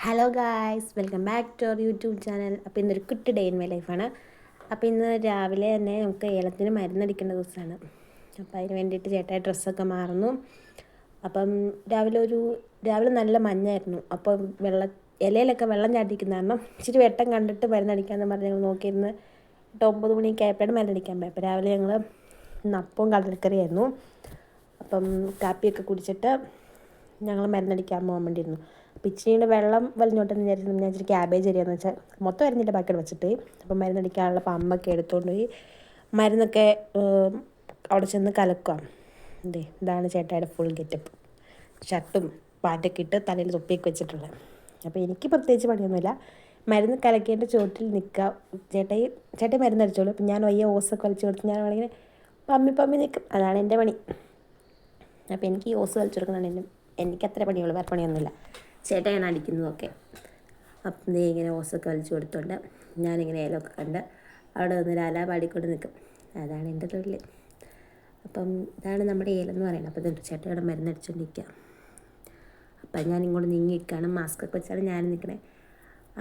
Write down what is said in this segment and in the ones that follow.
Hello guys, welcome back to our YouTube channel. അപ്പോൾ ഇന്നൊരു കുട്ടി ഡേ ഇൻ മൈ ലൈഫാണ്. അപ്പോൾ ഇന്ന് രാവിലെ തന്നെ നമുക്ക് ഏലത്തിന് മരുന്നടിക്കേണ്ട ദിവസമാണ്. അപ്പോൾ അതിന് വേണ്ടിയിട്ട് ചേട്ടായി ഡ്രസ്സൊക്കെ മാറുന്നു. അപ്പം രാവിലെ നല്ല മഞ്ഞായിരുന്നു. അപ്പം ഇലയിലൊക്കെ വെള്ളം ചാട്ടിക്കുന്ന കാരണം ഇച്ചിരി വെട്ടം കണ്ടിട്ട് മരുന്നടിക്കാമെന്ന് പറഞ്ഞ് ഞങ്ങൾ നോക്കിയിരുന്ന് 9 മണിയൊക്കെ ആയപ്പോഴാണ് മരുന്നടിക്കാൻ പോയത്. അപ്പോൾ രാവിലെ ഞങ്ങൾ അപ്പവും കടലക്കറിയായിരുന്നു. അപ്പം കാപ്പിയൊക്കെ കുടിച്ചിട്ട് ഞങ്ങൾ മരുന്നടിക്കാൻ പോകാൻ വേണ്ടിയിരുന്നു. അപ്പോൾ ഇച്ചിരിയുടെ വെള്ളം വലിഞ്ഞോട്ടെന്ന് വിചാരിച്ചു ഞാൻ ഇച്ചിരി ക്യാബേജ് അരിയാന്ന് വെച്ചാൽ മൊത്തം അരിഞ്ഞിട്ട് ബാക്കി വെച്ചിട്ട് അപ്പം മരുന്നടിക്കാനുള്ള പമ്പൊക്കെ എടുത്തുകൊണ്ട് പോയി മരുന്നൊക്കെ അവിടെ ചെന്ന് കലക്കുക. ഇതാണ് ചേട്ടായുടെ ഫുൾ ഗെറ്റപ്പ്. ഷർട്ടും പാറ്റൊക്കെ ഇട്ട് തലയിൽ തൊപ്പിയൊക്കെ വെച്ചിട്ടുള്ളത്. അപ്പോൾ എനിക്ക് പ്രത്യേകിച്ച് പണിയൊന്നുമില്ല. മരുന്ന് കലക്കേണ്ട ചുവട്ടിൽ നിൽക്കുക. ചേട്ടായി മരുന്നടിച്ചോളൂ. അപ്പം ഞാൻ വയ്യ ഓസൊക്കെ വലിച്ചു കൊടുത്ത് ഞാൻ വേണമെങ്കിൽ പമ്മി നിൽക്കും. അതാണ് എൻ്റെ പണി. അപ്പോൾ എനിക്ക് ഈ ഓസ് വലിച്ചു കൊടുക്കുന്നതാണ് എനിക്കത്ര പണിയുള്ളൂ, വേറെ പണിയൊന്നുമില്ല. ചേട്ടയാണ് അടിക്കുന്നതൊക്കെ. അപ്പം നീ ഇങ്ങനെ ഓസൊക്കെ വലിച്ചു കൊടുത്തോണ്ട് ഞാനിങ്ങനെ ഏലമൊക്കെ കണ്ട് അവിടെ നിന്ന് ലാലാ പാടിക്കൊണ്ട് നിൽക്കും. അതാണ് എൻ്റെ തൊഴിൽ. അപ്പം ഇതാണ് നമ്മുടെ ഏലം എന്ന് പറയുന്നത്. അപ്പം എന്നിട്ട് ചേട്ടയുടെ മരുന്നടിച്ചുകൊണ്ടിരിക്കുക. അപ്പം ഞാൻ ഇങ്ങോട്ട് നീങ്ങിയിരിക്കുകയാണ്. മാസ്കൊക്കെ വെച്ചാണ് ഞാൻ നിൽക്കണേ.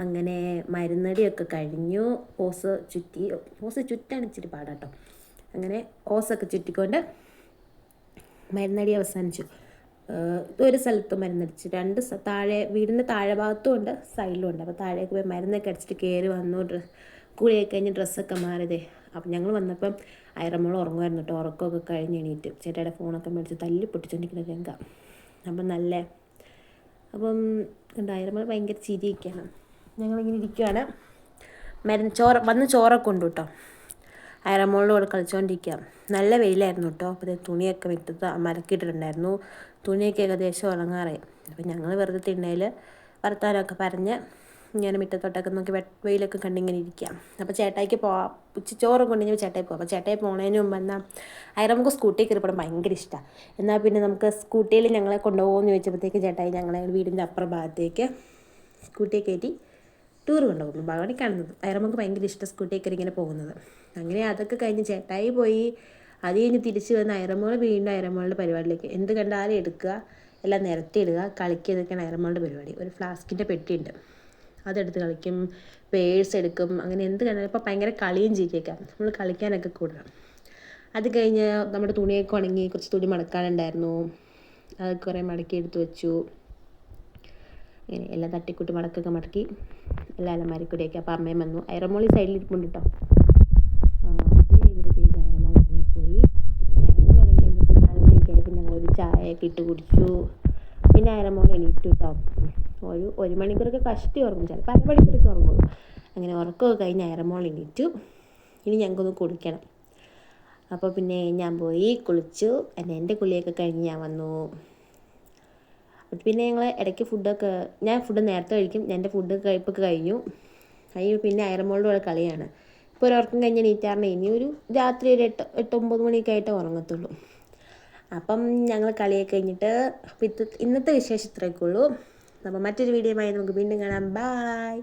അങ്ങനെ മരുന്നടിയൊക്കെ കഴിഞ്ഞു. ഓസ് ചുറ്റാണ് ഇച്ചിരി പാടാട്ടോ. അങ്ങനെ ഓസൊക്കെ ചുറ്റിക്കൊണ്ട് മരുന്നടി അവസാനിച്ചു. ഒരു സ്ഥലത്ത് മരുന്നടിച്ച് വീടിൻ്റെ താഴെ ഭാഗത്തും ഉണ്ട്, സൈഡിലും ഉണ്ട്. അപ്പോൾ താഴേക്ക് പോയി മരുന്നൊക്കെ അടിച്ചിട്ട് കയറി വന്നു. കുളിയൊക്കെ കഴിഞ്ഞ് ഡ്രസ്സൊക്കെ മാറിയതേ. അപ്പം ഞങ്ങൾ വന്നപ്പം അയറമ്മോൾ ഉറങ്ങുമായിരുന്നു കേട്ടോ. ഉറക്കമൊക്കെ കഴിഞ്ഞ് എണീറ്റ് ചേട്ടയുടെ ഫോണൊക്കെ മേടിച്ച് തല്ലി പൊട്ടിച്ചോണ്ടിരിക്കുന്ന രംഗ. അപ്പം അയറമ്മോൾ ഭയങ്കര ചിരിയൊക്കെയാണ്. ഞങ്ങളിങ്ങനെ ഇരിക്കുകയാണ്. ചോറൊക്കെ ഉണ്ട് കേട്ടോ. അയറമ്മോളുടെ കൂടെ കളിച്ചുകൊണ്ടിരിക്കുക. നല്ല വെയിലായിരുന്നു കേട്ടോ. അപ്പോൾ തുണിയൊക്കെ വിട്ടത് മലക്കിയിട്ടിട്ടുണ്ടായിരുന്നു. തുണിയൊക്കെ ഏകദേശം ഉണങ്ങാറായി. അപ്പോൾ ഞങ്ങൾ വെറുതെ തിണ്ണയിൽ വർത്താനമൊക്കെ പറഞ്ഞ് ഇങ്ങനെ മുറ്റത്തോട്ടൊക്കെ നോക്കി വെയിലൊക്കെ കണ്ടിങ്ങനെ ഇരിക്കുക. അപ്പോൾ ചേട്ടായിക്ക് പോവാം, ഉച്ചച്ചോറും കൊണ്ടുകഴിഞ്ഞാൽ ചേട്ടായി പോകാം. അപ്പോൾ ചേട്ടായി പോകുന്നതിന് മുമ്പ് നമുക്ക് സ്കൂട്ടിയിൽ കയറിപ്പോടാൻ ഭയങ്കര ഇഷ്ടമാണ്. എന്നാൽ പിന്നെ നമുക്ക് സ്കൂട്ടിയിൽ ഞങ്ങളെ കൊണ്ടുപോകുമെന്ന് ചോദിച്ചപ്പോഴത്തേക്ക് ചേട്ടായി ഞങ്ങളെ വീടിൻ്റെ അപ്പുറം ഭാഗത്തേക്ക് സ്കൂട്ടിയെ കയറ്റി ടൂർ കൊണ്ടുപോകുന്നു. ഭഗവാനെ കാണുന്നത് നമുക്ക് ഭയങ്കര ഇഷ്ടം സ്കൂട്ടിയിൽ കയറി ഇങ്ങനെ പോകുന്നത്. അങ്ങനെ അതൊക്കെ കഴിഞ്ഞ് ചേട്ടായി പോയി. അത് കഴിഞ്ഞ് തിരിച്ച് വന്ന് വീണ്ടും അയറമ്മോളുടെ പരിപാടിയിലേക്ക്. എന്ത് കണ്ടാലും എടുക്കുക, എല്ലാം നിരത്തിയിടുക, കളിക്കുക. ഇതൊക്കെയാണ് അയറമ്മോളുടെ പരിപാടി. ഒരു ഫ്ലാസ്കിൻ്റെ പെട്ടിയുണ്ട്, അതെടുത്ത് കളിക്കും. പേഴ്സ് എടുക്കും. അങ്ങനെ എന്ത് കണ്ടാലും ഇപ്പോൾ ഭയങ്കര കളിയും ചിരിയൊക്കെ. നമ്മൾ കളിക്കാനൊക്കെ കൂടണം. അത് കഴിഞ്ഞ് നമ്മുടെ തുണിയൊക്കെ ഉണങ്ങി. കുറച്ച് തുണി മടക്കാനുണ്ടായിരുന്നു. അത് കുറേ മടക്കി എടുത്ത് വെച്ചു. ഇങ്ങനെ എല്ലാം തട്ടിക്കൂട്ടി മടക്കി എല്ലാ അലമാരിക്കൂടെയൊക്കെ. അപ്പോൾ അമ്മയും വന്നു. അയറമ്മോൾ ഈ സൈഡിൽ ഇരിപ്പുണ്ട് കേട്ടോ. അയറമ്മോൾ ഉറങ്ങിപ്പോയി. അയറമ്മോൾ ഉറങ്ങി കഴിഞ്ഞപ്പോൾ 4 മണിക്കായപ്പോൾ ഞങ്ങളൊരു ചായയൊക്കെ ഇട്ട് കുടിച്ചു. പിന്നെ അയറമ്മോൾ എണീറ്റു കേട്ടോ. ഒരു മണിക്കൂറൊക്കെ കഷ്ടി ഉറങ്ങും, ചിലപ്പോൾ അരമണിക്കൂറൊക്കെ ഉറങ്ങുള്ളൂ. അങ്ങനെ ഉറക്കമൊക്കെ കഴിഞ്ഞ് അയറമ്മോൾ എണീറ്റു. ഇനി ഞങ്ങൾക്കൊന്ന് കുളിക്കണം. അപ്പോൾ പിന്നെ ഞാൻ പോയി കുളിച്ചു. എൻ്റെ കുളിയൊക്കെ കഴിഞ്ഞ് ഞാൻ വന്നു. പിന്നെ ഞങ്ങൾ ഇടയ്ക്ക് ഞാൻ ഫുഡ് നേരത്തെ കഴിക്കും. എൻ്റെ ഫുഡ് കഴിപ്പൊക്കെ കഴിഞ്ഞു. പിന്നെ അയറമ്മോളുടെ കൂടെ കളിയാണ്. ഇപ്പോൾ ഒരു ഉറക്കം കഴിഞ്ഞ് എണീറ്റാറിന് ഇനി ഒരു രാത്രി ഒരു 8-9 മണിയൊക്കെ ആയിട്ടേ ഉറങ്ങത്തുള്ളൂ. അപ്പം ഞങ്ങൾ കളിയൊക്കെ കഴിഞ്ഞിട്ട് ഇന്നത്തെ വിശേഷം ഇത്രയൊക്കെ ഉള്ളൂ. അപ്പോൾ മറ്റൊരു വീഡിയോയുമായി നമുക്ക് വീണ്ടും കാണാം. ബൈ.